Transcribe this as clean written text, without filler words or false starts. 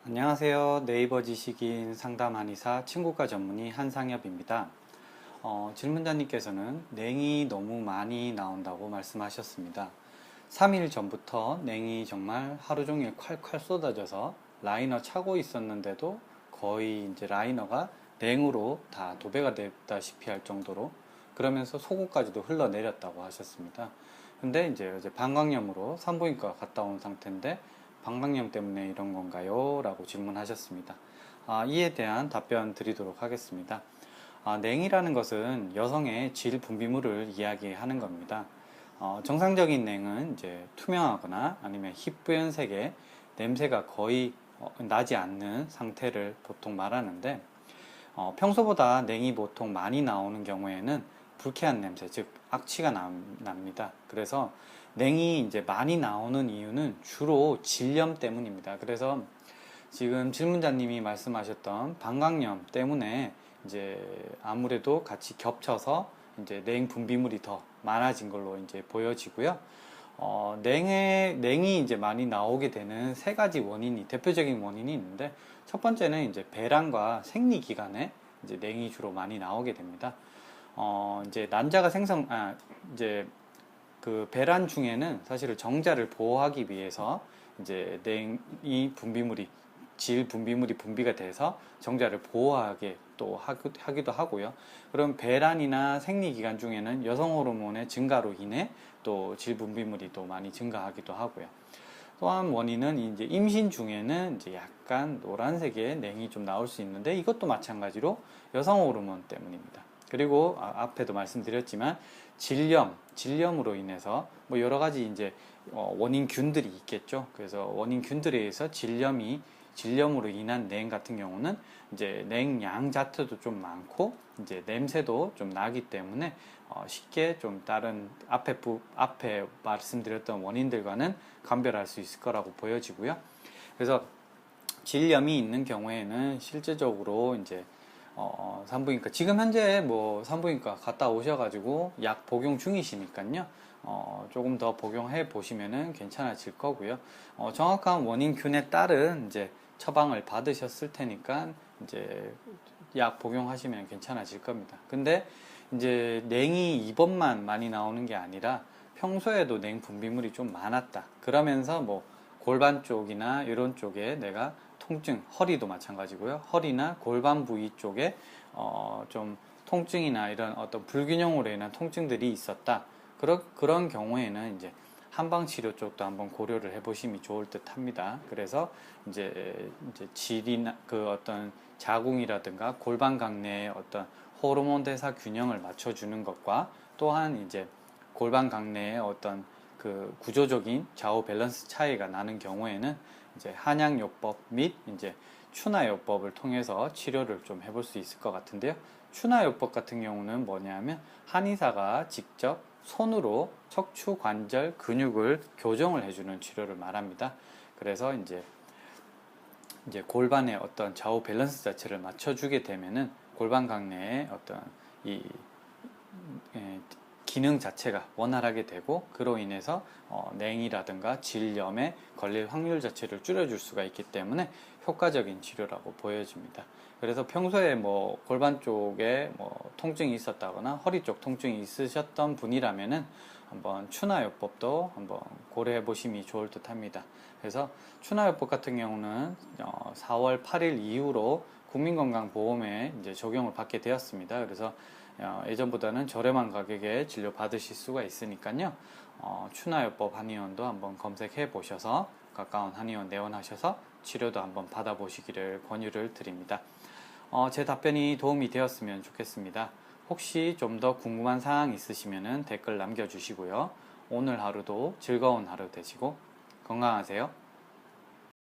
안녕하세요. 네이버 지식인 상담 한의사 친구과 전문의 한상엽입니다. 질문자님께서는 냉이 너무 많이 나온다고 말씀하셨습니다. 3일 전부터 냉이 정말 하루 종일 콸콸 쏟아져서 라이너 차고 있었는데도 거의 이제 라이너가 냉으로 다 도배가 됐다시피 할 정도로, 그러면서 속옷까지도 흘러내렸다고 하셨습니다. 근데 이제 어제 방광염으로 산부인과 갔다 온 상태인데 방광염 때문에 이런 건가요? 라고 질문하셨습니다. 이에 대한 답변 드리도록 하겠습니다. 냉이라는 것은 여성의 질 분비물을 이야기하는 겁니다. 정상적인 냉은 이제 투명하거나 아니면 희뿌연색의 냄새가 거의 나지 않는 상태를 보통 말하는데, 평소보다 냉이 보통 많이 나오는 경우에는 불쾌한 냄새, 즉 악취가 납니다. 그래서 냉이 이제 많이 나오는 이유는 주로 질염 때문입니다. 그래서 지금 질문자님이 말씀하셨던 방광염 때문에 이제 아무래도 같이 겹쳐서 이제 냉 분비물이 더 많아진 걸로 이제 보여지고요. 냉이 이제 많이 나오게 되는 세 가지 대표적인 원인이 있는데, 첫 번째는 이제 배란과 생리 기간에 이제 냉이 주로 많이 나오게 됩니다. 이제 난자가 이제 그 배란 중에는 사실은 정자를 보호하기 위해서 이제 냉이 질 분비물이 분비가 돼서 정자를 보호하게 또 하기도 하고요. 그럼 배란이나 생리 기간 중에는 여성 호르몬의 증가로 인해 또 질 분비물이 또 많이 증가하기도 하고요. 또한 원인은 이제 임신 중에는 이제 약간 노란색의 냉이 좀 나올 수 있는데, 이것도 마찬가지로 여성 호르몬 때문입니다. 그리고 앞에도 말씀드렸지만 질염으로 인해서 뭐 여러 가지 이제 원인균들이 있겠죠. 그래서 원인균들에 의해서 질염으로 인한 냉 같은 경우는 이제 냉양 자체도 좀 많고 이제 냄새도 좀 나기 때문에 쉽게 좀 다른 앞에 말씀드렸던 원인들과는 감별할 수 있을 거라고 보여지고요. 그래서 질염이 있는 경우에는 실제적으로 이제 산부인과, 지금 현재 뭐 산부인과 갔다 오셔가지고 약 복용 중이시니까요. 조금 더 복용해 보시면은 괜찮아질 거고요. 정확한 원인균에 따른 이제 처방을 받으셨을 테니까 이제 약 복용하시면 괜찮아질 겁니다. 근데 이제 냉이 이번만 많이 나오는 게 아니라 평소에도 냉 분비물이 좀 많았다. 그러면서 뭐 골반 쪽이나 이런 쪽에 내가 통증, 허리도 마찬가지고요. 허리나 골반 부위 쪽에 좀 통증이나 이런 어떤 불균형으로 인한 통증들이 있었다. 그런 경우에는 이제 한방 치료 쪽도 한번 고려를 해보심이 좋을 듯 합니다. 그래서 이제 질이나 그 어떤 자궁이라든가 골반 강내의 어떤 호르몬 대사 균형을 맞춰주는 것과, 또한 이제 골반 강내의 어떤 그 구조적인 좌우 밸런스 차이가 나는 경우에는 이제 한약요법 및 이제 추나요법을 통해서 치료를 좀 해볼 수 있을 것 같은데요. 추나요법 같은 경우는 뭐냐면 한의사가 직접 손으로 척추 관절 근육을 교정을 해주는 치료를 말합니다. 그래서 이제 골반의 어떤 좌우 밸런스 자체를 맞춰주게 되면은 골반 강내의 어떤 이 기능 자체가 원활하게 되고, 그로 인해서 냉이라든가 질염에 걸릴 확률 자체를 줄여줄 수가 있기 때문에 효과적인 치료라고 보여집니다. 그래서 평소에 뭐 골반 쪽에 뭐 통증이 있었다거나 허리 쪽 통증이 있으셨던 분이라면은 한번 추나요법도 한번 고려해 보심이 좋을 듯 합니다. 그래서 추나요법 같은 경우는 4월 8일 이후로 국민건강보험에 이제 적용을 받게 되었습니다. 그래서 예전보다는 저렴한 가격에 진료 받으실 수가 있으니까요. 추나요법 한의원도 한번 검색해 보셔서 가까운 한의원 내원하셔서 치료도 한번 받아보시기를 권유를 드립니다. 제 답변이 도움이 되었으면 좋겠습니다. 혹시 좀 더 궁금한 사항 있으시면 댓글 남겨주시고요. 오늘 하루도 즐거운 하루 되시고 건강하세요.